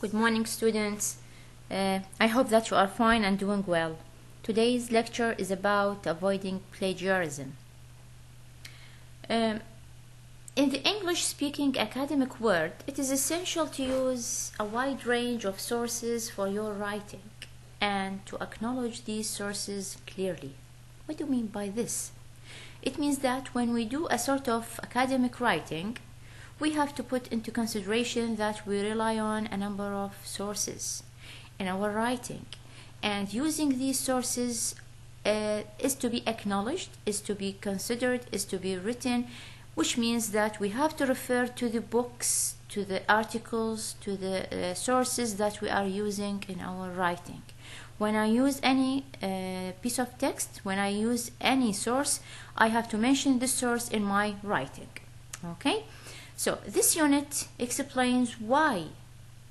Good morning, students. I hope that you are fine and doing well. Today's lecture is about avoiding plagiarism. In the English-speaking academic world, it is essential to use a wide range of sources for your writing and to acknowledge these sources clearly. What do you mean by this? It means that when we do a sort of academic writing, we have to put into consideration that we rely on a number of sources in our writing, and using these sources is to be acknowledged, is to be considered, is to be written, which means that we have to refer to the books, to the articles, to the sources that we are using in our writing. When I use any piece of text, when I use any source, I have to mention the source in my writing. Okay? So this unit explains why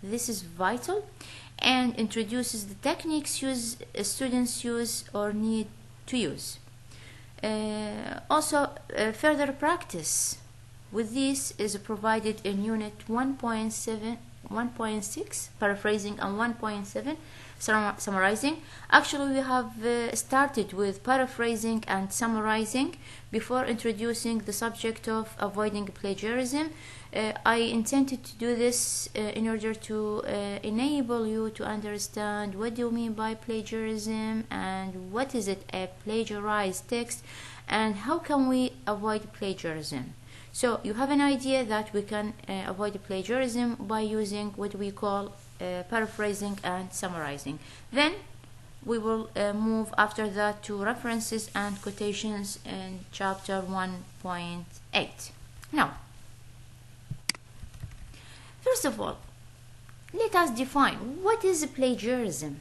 this is vital and introduces the techniques students use or need to use. Further practice with this is provided in Unit 1.6, paraphrasing, and 1.7, summarizing. Actually, we have started with paraphrasing and summarizing before introducing the subject of avoiding plagiarism. I intended to do this in order to enable you to understand what do you mean by plagiarism and what is it a plagiarized text and how can we avoid plagiarism. So you have an idea that we can avoid plagiarism by using what we call paraphrasing and summarizing. Then we will move after that to references and quotations in chapter 1.8. Now, first of all, let us define what is plagiarism.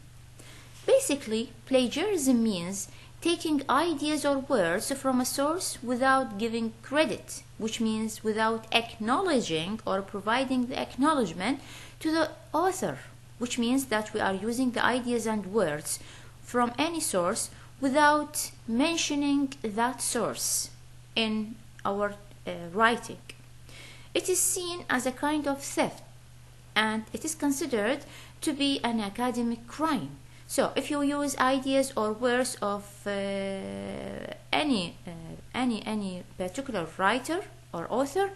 Basically, plagiarism means taking ideas or words from a source without giving credit, which means without acknowledging or providing the acknowledgement to the author, which means that we are using the ideas and words from any source without mentioning that source in our writing. It is seen as a kind of theft and it is considered to be an academic crime. So if you use ideas or words of any particular writer or author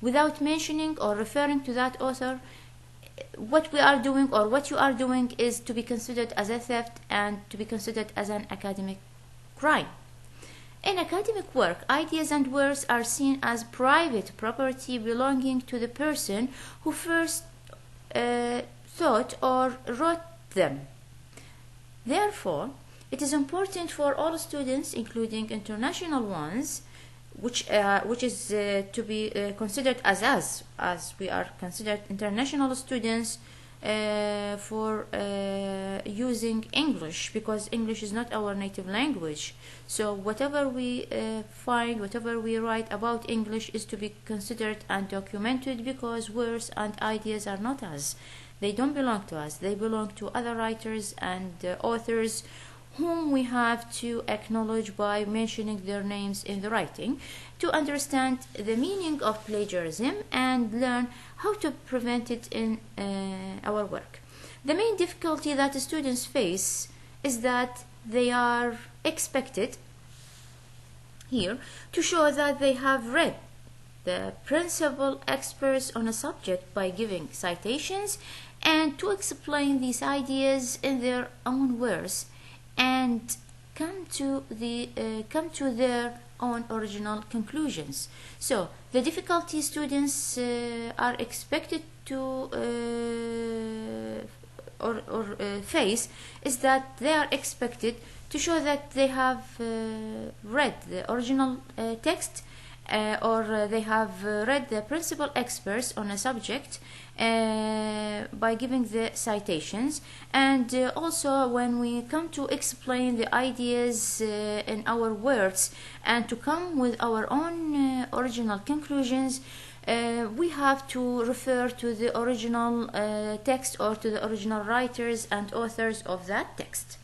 without mentioning or referring to that author, what we are doing or what you are doing is to be considered as a theft and to be considered as an academic crime. In academic work, ideas and words are seen as private property belonging to the person who first thought or wrote them. Therefore, it is important for all students, including international ones, which is to be considered as us, as we are considered international students, for using English, because English is not our native language. So whatever we find, whatever we write about English is to be considered and documented, because words and ideas are not us. They don't belong to us. They belong to other writers and authors whom we have to acknowledge by mentioning their names in the writing to understand the meaning of plagiarism and learn how to prevent it in our work. The main difficulty that the students face is that they are expected here to show that they have read the principal experts on a subject by giving citations and to explain these ideas in their own words and come to their own original conclusions. So the difficulty students are expected to face is that they are expected to show that they have read the original text or they have read the principal experts on a subject by giving the citations, and also when we come to explain the ideas in our words and to come with our own original conclusions, we have to refer to the original text or to the original writers and authors of that text.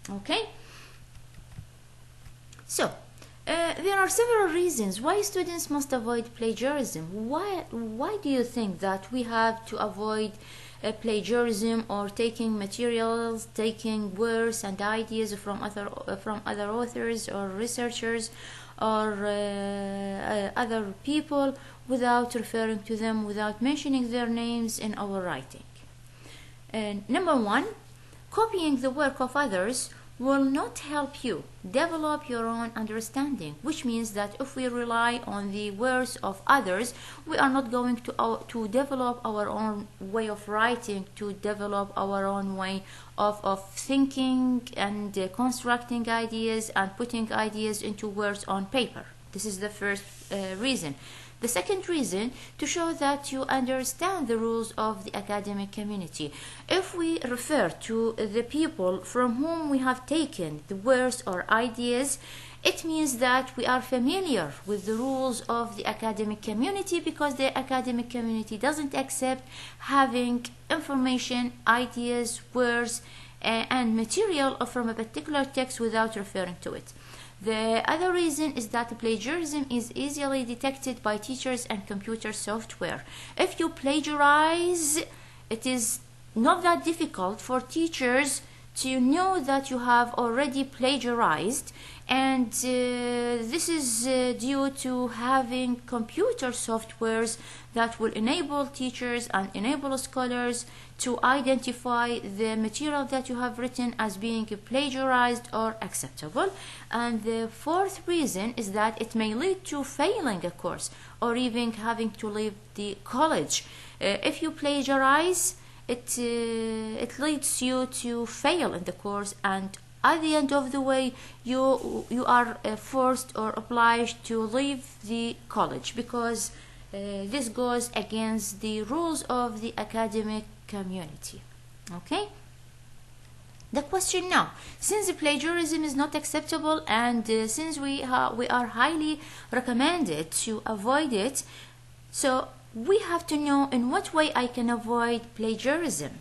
Okay? So there are several reasons why students must avoid plagiarism. Why do you think that we have to avoid plagiarism or taking materials, taking words and ideas from other authors or researchers or other people without referring to them, without mentioning their names in our writing. Number one, copying the work of others will not help you develop your own understanding, which means that if we rely on the words of others, we are not going to develop our own way of writing, to develop our own way of thinking and constructing ideas and putting ideas into words on paper. This is the first reason. The second reason, to show that you understand the rules of the academic community. If we refer to the people from whom we have taken the words or ideas, it means that we are familiar with the rules of the academic community, because the academic community doesn't accept having information, ideas, words, and material from a particular text without referring to it. The other reason is that plagiarism is easily detected by teachers and computer software. If you plagiarize, it is not that difficult for teachers to know that you have already plagiarized, and this is due to having computer softwares that will enable teachers and enable scholars to identify the material that you have written as being plagiarized or acceptable. And the fourth reason is that it may lead to failing a course or even having to leave the college. If you plagiarize, it leads you to fail in the course, and at the end of the way you are forced or obliged to leave the college, because this goes against the rules of the academic community. Okay? The question now, since plagiarism is not acceptable and since we are highly recommended to avoid it, so we have to know in what way I can avoid plagiarism.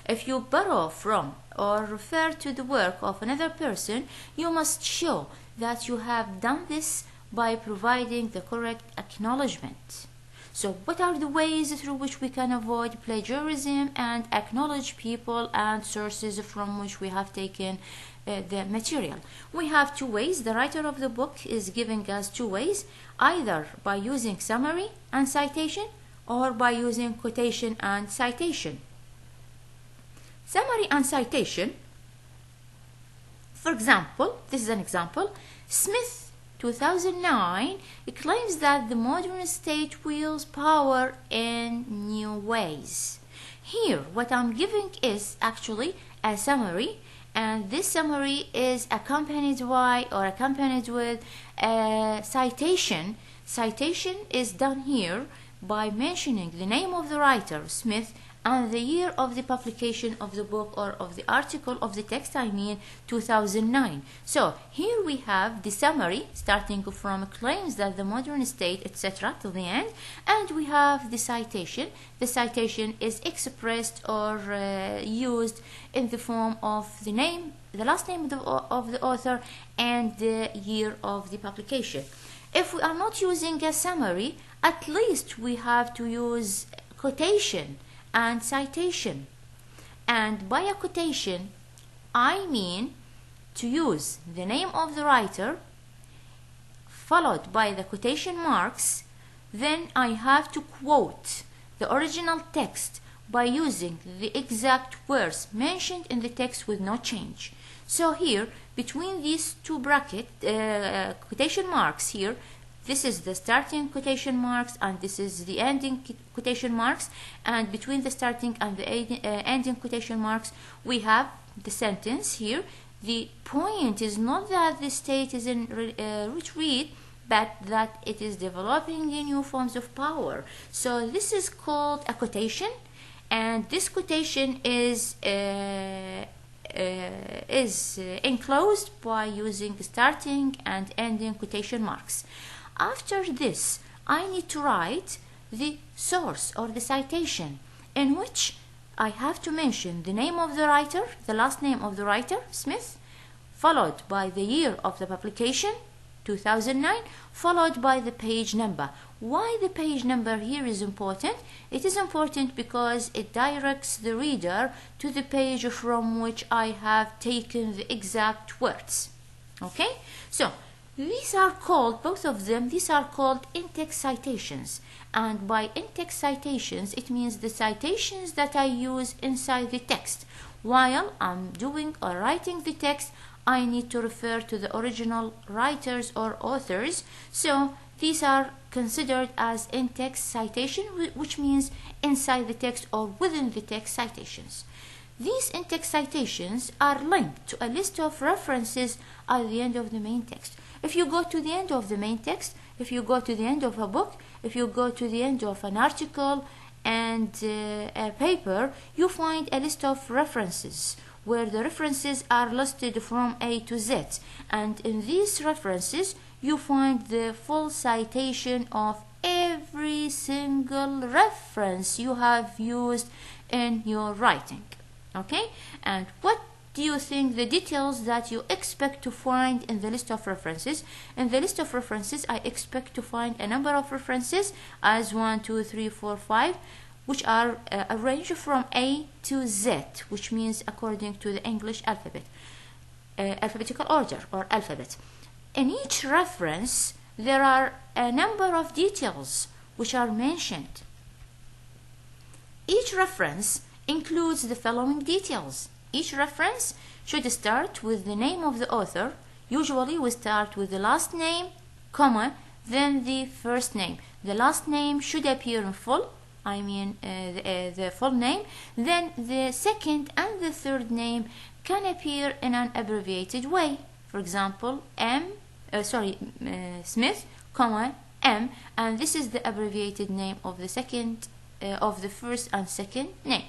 If you borrow from or refer to the work of another person, you must show that you have done this by providing the correct acknowledgement. So what are the ways through which we can avoid plagiarism and acknowledge people and sources from which we have taken the material? We have two ways. The writer of the book is giving us two ways, either by using summary and citation or by using quotation and citation. Summary and citation. For example, this is an example. Smith, 2009, claims that the modern state wields power in new ways. Here, what I'm giving is actually a summary, and this summary is accompanied by or accompanied with a citation. Citation is done here by mentioning the name of the writer, Smith, and the year of the publication of the book or of the article of the text, 2009. So here we have the summary starting from claims that the modern state, etc. till the end, and we have the citation. The citation is expressed or used in the form of the name, the last name of the author, and the year of the publication. If we are not using a summary, at least we have to use quotation and citation. And by a quotation, I mean to use the name of the writer followed by the quotation marks. Then I have to quote the original text by using the exact words mentioned in the text with no change. So here, between these two quotation marks here, this is the starting quotation marks and this is the ending quotation marks, and between the starting and the ending quotation marks we have the sentence here. The point is not that the state is in retreat, but that it is developing new forms of power. So this is called a quotation, and this quotation is enclosed by using starting and ending quotation marks. After this, I need to write the source or the citation, in which I have to mention the name of the writer, the last name of the writer, Smith, followed by the year of the publication, 2009, followed by the page number. Why the page number here is important? It is important because it directs the reader to the page from which I have taken the exact words. Okay, so these are called, both of them, these are called in-text citations. And by in-text citations, it means the citations that I use inside the text. While I'm doing or writing the text, I need to refer to the original writers or authors. So these are considered as in-text citation, which means inside the text or within the text citations. These in-text citations are linked to a list of references at the end of the main text. If you go to the end of the main text, if you go to the end of a book, if you go to the end of an article and a paper, you find a list of references where the references are listed from A to Z. And in these references, you find the full citation of every single reference you have used in your writing. Okay? And what do you think the details that you expect to find in the list of references? In the list of references, I expect to find a number of references as 1, 2, 3, 4, 5, which are arranged from A to Z, which means according to the English alphabet, alphabetical order or alphabet. In each reference, there are a number of details which are mentioned. Each reference includes the following details. Each reference should start with the name of the author. Usually we start with the last name, comma, then the first name. The last name should appear in full, the full name. Then the second and the third name can appear in an abbreviated way. For example, Smith, comma, M, and this is the abbreviated name of the first and second name.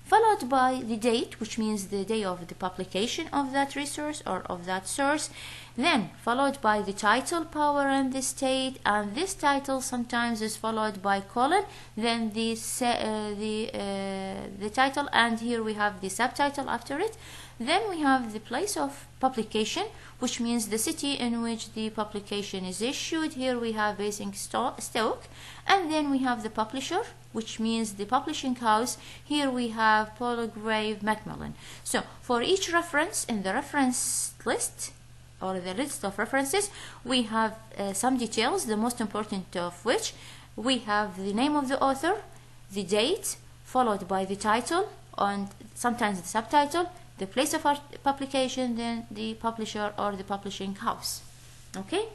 Followed by the date, which means the day of the publication of that resource or of that source. Then followed by the title, power, and the state, and this title sometimes is followed by colon, then the title, and here we have the subtitle after it. Then we have the place of publication, which means the city in which the publication is issued. Here we have Basingstoke. And then we have the publisher, which means the publishing house. Here we have Palgrave Macmillan. So for each reference in the reference list or the list of references, we have some details, the most important of which we have the name of the author, the date, followed by the title, and sometimes the subtitle, the place of publication, then the publisher or the publishing house. Okay?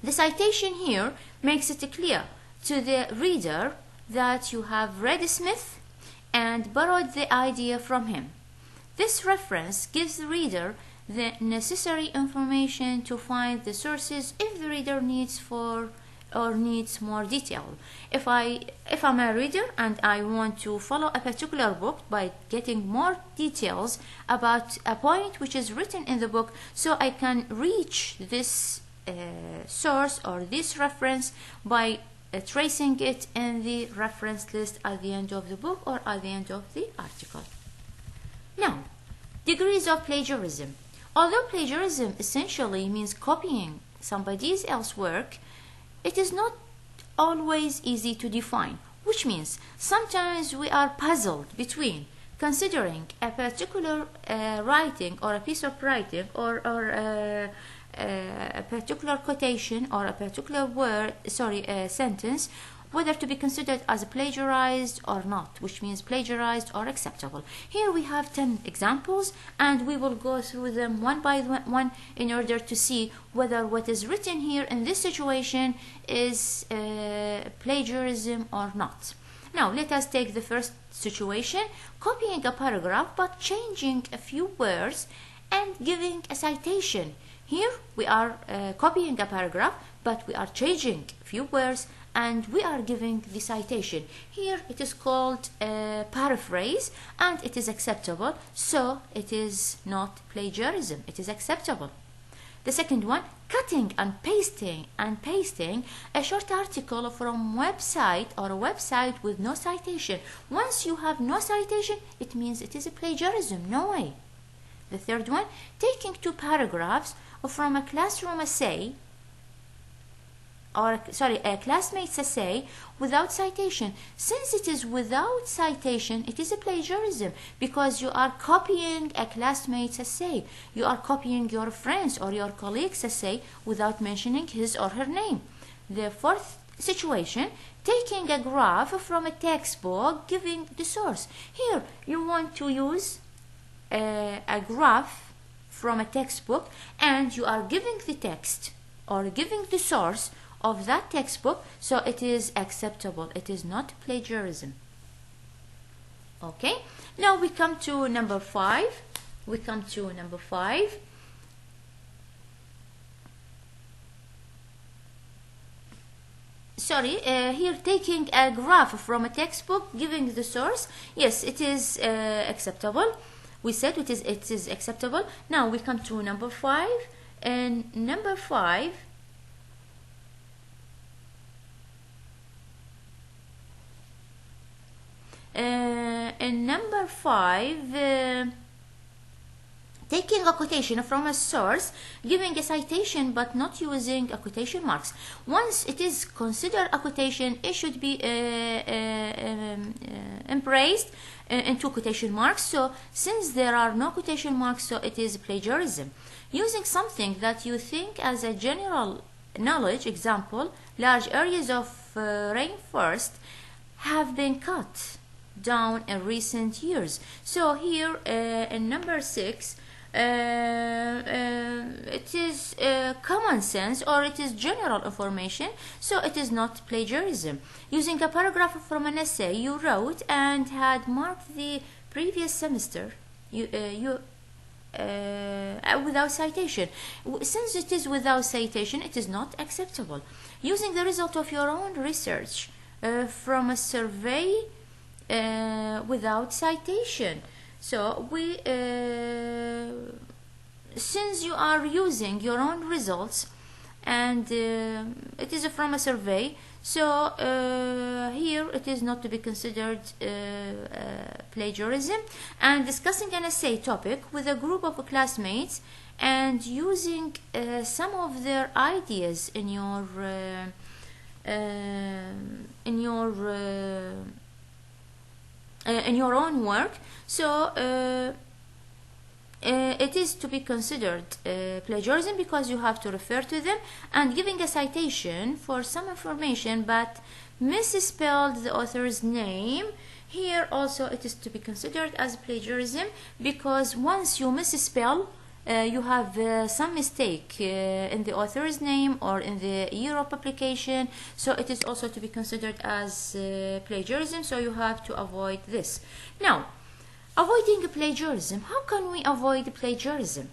The citation here makes it clear to the reader that you have read Smith and borrowed the idea from him. This reference gives the reader the necessary information to find the sources if the reader needs more detail. If I'm a reader and I want to follow a particular book by getting more details about a point which is written in the book, so I can reach this source or this reference by tracing it in the reference list at the end of the book or at the end of the article. Now, degrees of plagiarism. Although plagiarism essentially means copying somebody else's work, it is not always easy to define, which means sometimes we are puzzled between considering a particular writing or a piece of writing or a particular quotation or a particular sentence, whether to be considered as plagiarized or not, which means plagiarized or acceptable. Here we have 10 examples and we will go through them one by one in order to see whether what is written here in this situation is plagiarism or not. Now let us take the first situation, copying a paragraph but changing a few words and giving a citation. Here we are copying a paragraph but we are changing a few words and we are giving the citation. Here it is called paraphrase and it is acceptable, so it is not plagiarism, it is acceptable. The second one, cutting and pasting a short article from website or a website with no citation. Once you have no citation, it means it is a plagiarism, no way. The third one, taking two paragraphs from a classroom essay, or sorry, a classmate's essay without citation. Since it is without citation, it is a plagiarism, because you are copying a classmate's essay. You are copying your friend's or your colleague's essay without mentioning his or her name. The fourth situation, taking a graph from a textbook, giving the source. Here you want to use a graph from a textbook, and you are giving the text or giving the source of that textbook, so it is acceptable. It is not plagiarism. Okay, now we come to number 5. Sorry, here taking a graph from a textbook, giving the source. Yes, it is acceptable. We said it is acceptable. Now we come to number 5, and number 5, taking a quotation from a source, giving a citation but not using a quotation marks. Once it is considered a quotation, it should be embraced into quotation marks. So since there are no quotation marks, so it is plagiarism. Using something that you think as a general knowledge, example, large areas of rainforest have been cut down in recent years. So here in number 6, it is common sense, or it is general information, so it is not plagiarism. Using a paragraph from an essay you wrote and had marked the previous semester without citation. Since it is without citation, it is not acceptable. Using the result of your own research from a survey without citation. So we since you are using your own results and it is from a survey, so here it is not to be considered plagiarism. And discussing an essay topic with a group of classmates and using some of their ideas in your own work, so it is to be considered plagiarism, because you have to refer to them, and giving a citation for some information but misspelled the author's name. Here also it is to be considered as plagiarism, because once you misspell, you have some mistake in the author's name or in the year of publication, so it is also to be considered as plagiarism, so you have to avoid this. Now, avoiding plagiarism. How can we avoid plagiarism?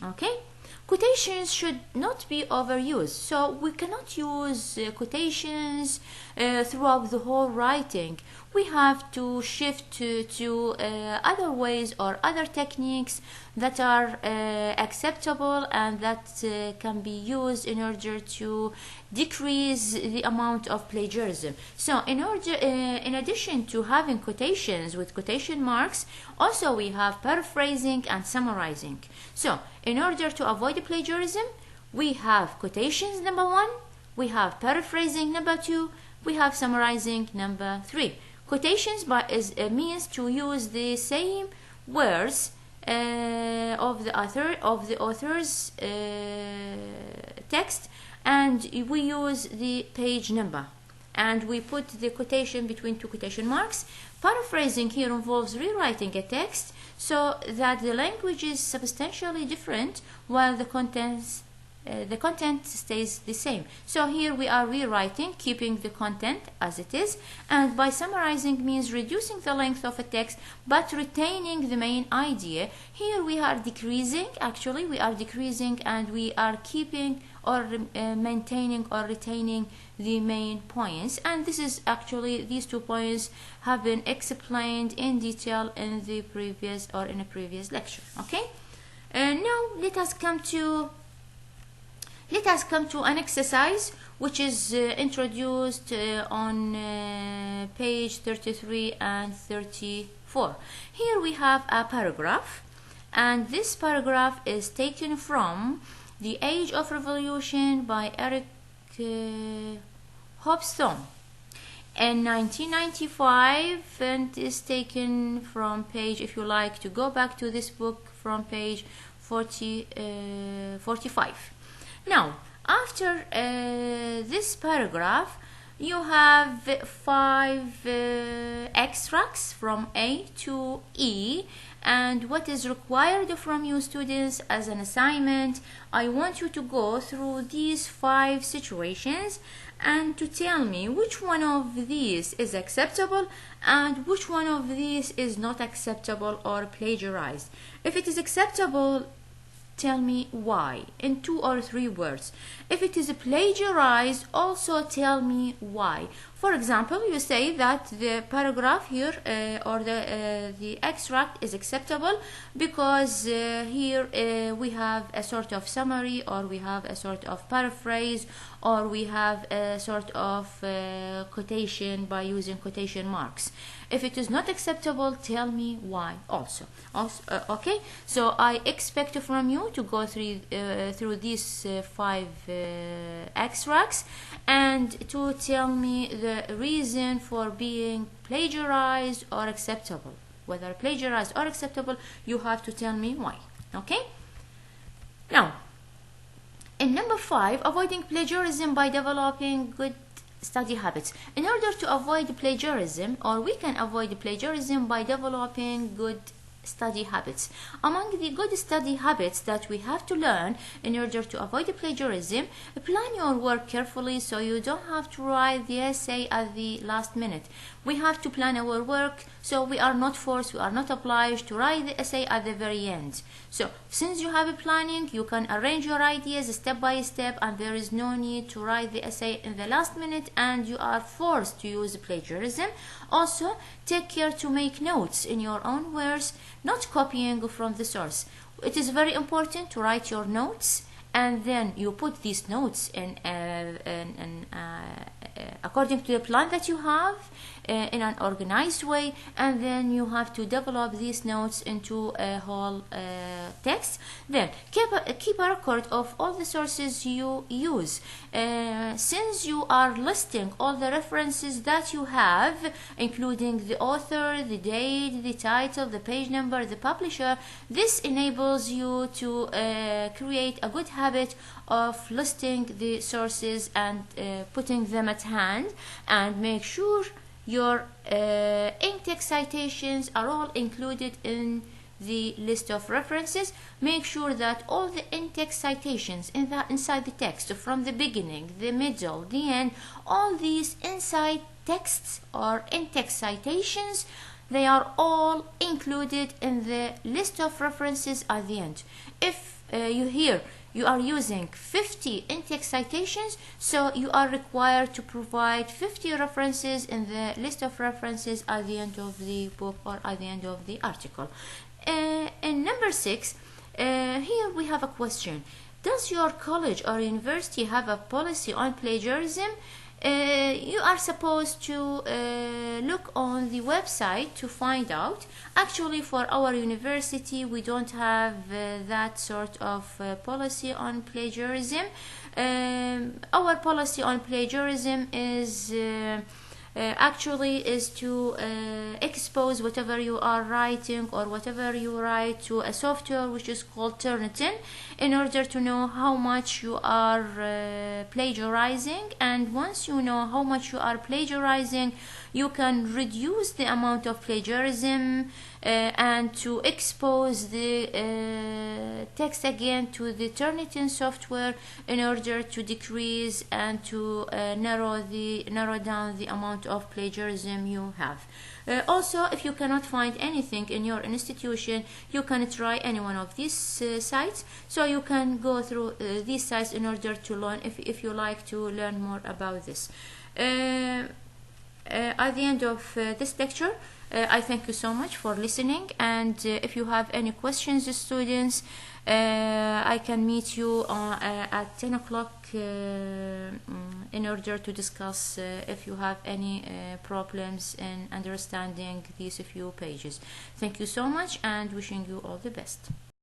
Okay, quotations should not be overused, so we cannot use quotations throughout the whole writing. We have to shift to other ways or other techniques that are acceptable and that can be used in order to decrease the amount of plagiarism. So in addition to having quotations with quotation marks, also we have paraphrasing and summarizing. So in order to avoid plagiarism, we have quotations number 1, we have paraphrasing number 2, we have summarizing number 3. Quotations means to use the same words of the author's text, and we use the page number, and we put the quotation between two quotation marks. Paraphrasing here involves rewriting a text so that the language is substantially different while the content stays the same. So here we are rewriting, keeping the content as it is, and by summarizing means reducing the length of a text but retaining the main idea. Here we are decreasing, actually we are decreasing, and we are keeping or maintaining or retaining the main points, and this is actually, these 2 points have been explained in detail in the previous or in a previous lecture. Okay, and now let us come to an exercise which is introduced on page 33 and 34. Here we have a paragraph, and this paragraph is taken from The Age of Revolution by Eric Hobsbawm in 1995, and is taken from page, if you like to go back to this book, from page 45. Now, after this paragraph, you have 5 extracts from A to E, and what is required from you students as an assignment, I want you to go through these 5 situations and to tell me which one of these is acceptable and which one of these is not acceptable or plagiarized. If it is acceptable, tell me why in 2 or 3 words. If it is plagiarized, also tell me why. For example, you say that the paragraph here or the extract is acceptable because here we have a sort of summary, or we have a sort of paraphrase, or we have a sort of quotation by using quotation marks. If it is not acceptable, tell me why also. Okay, so I expect from you to go through these 5 extracts and to tell me the reason for being plagiarized or acceptable. Whether plagiarized or acceptable, you have to tell me why. Okay? Now, in number 5, avoiding plagiarism by developing good study habits. In order to avoid plagiarism, or we can avoid plagiarism by developing good study habits. Among the good study habits that we have to learn in order to avoid plagiarism, plan your work carefully so you don't have to write the essay at the last minute. We have to plan our work so we are not forced, we are not obliged to write the essay at the very end. So since you have a planning, you can arrange your ideas step by step, and there is no need to write the essay in the last minute and you are forced to use plagiarism. Also, take care to make notes in your own words, not copying from the source. It is very important to write your notes, and then you put these notes in according to the plan that you have in an organized way, and then you have to develop these notes into a whole text. Then keep a record of all the sources you use. Since you are listing all the references that you have, including the author, the date, the title, the page number, the publisher, this enables you to create a good habit of listing the sources and putting them at hand, and make sure your in-text citations are all included in the list of references. Make sure that all the in-text citations inside the text, from the beginning, the middle, the end, all these inside texts or in-text citations, they are all included in the list of references at the end. If you are using 50 in-text citations, so you are required to provide 50 references in the list of references at the end of the book or at the end of the article. In number 6, here we have a question. Does your college or university have a policy on plagiarism? You are supposed to look on the website to find out. Actually, for our university, we don't have that sort of policy on plagiarism. Our policy on plagiarism is to expose whatever you are writing or whatever you write to a software which is called Turnitin, in order to know how much you are plagiarizing. And once you know how much you are plagiarizing, you can reduce the amount of plagiarism and to expose the text again to the Turnitin software in order to decrease and to narrow down the amount of plagiarism you have. Also, if you cannot find anything in your institution, you can try any one of these sites. So you can go through these sites in order to learn, if you like to learn more about this. At the end of this lecture, I thank you so much for listening, and if you have any questions, students, I can meet you at 10 o'clock in order to discuss if you have any problems in understanding these few pages. Thank you so much and wishing you all the best.